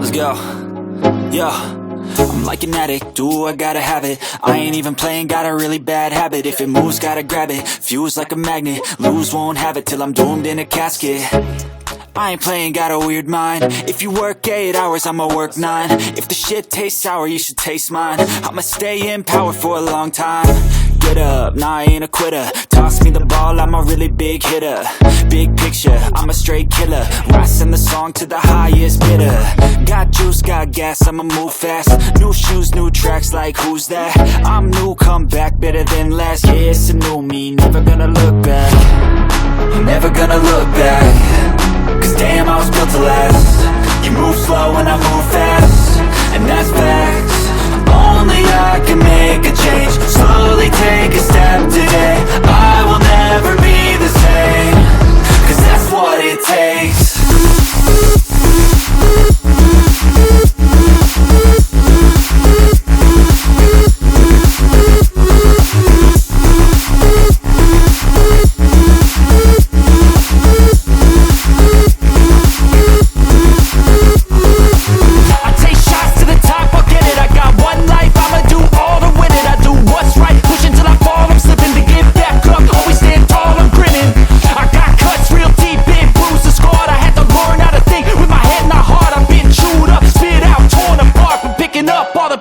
Let's go. Yo, I'm like an addict, do I gotta have it. I ain't even playing, got a really bad habit. If it moves, gotta grab it, fuse like a magnet. Lose, won't have it till I'm doomed in a casket. I ain't playing, got a weird mind. If you work 8 hours, I'ma work 9. If the shit tastes sour, you should taste mine. I'ma stay in power for a long time. Get up, nah, I ain't a quitter. Toss me the ball, I'm a really big hitter. Big picture, I'm a straight killer. Rising the song to the highest bidder. Got juice, got gas, I'ma move fast. New shoes, new tracks, like who's that? I'm new, come back, better than last. Yeah, it's a new me, never gonna look back. Never gonna look back. Cause damn, I was built to last. You move slow and I move fast, and that's facts. Only I can make a change. Slowly take a step today. I will never be the same. Cause that's what it takes.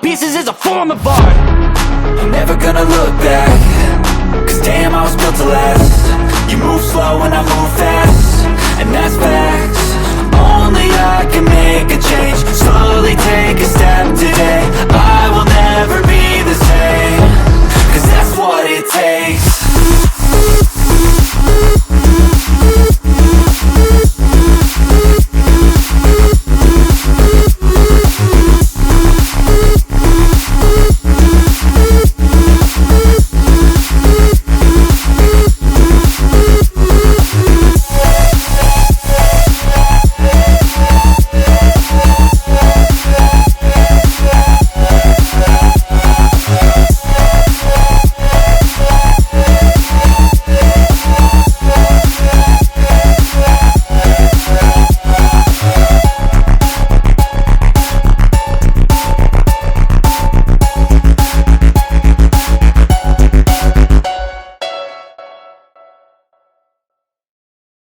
Pieces is a form of art. I'm never gonna look back. Cause damn, I was built to last. You move slow and I move fast, and that's facts. Only I can make a change. Slowly take a step today. I will never be the same. Cause that's what it takes.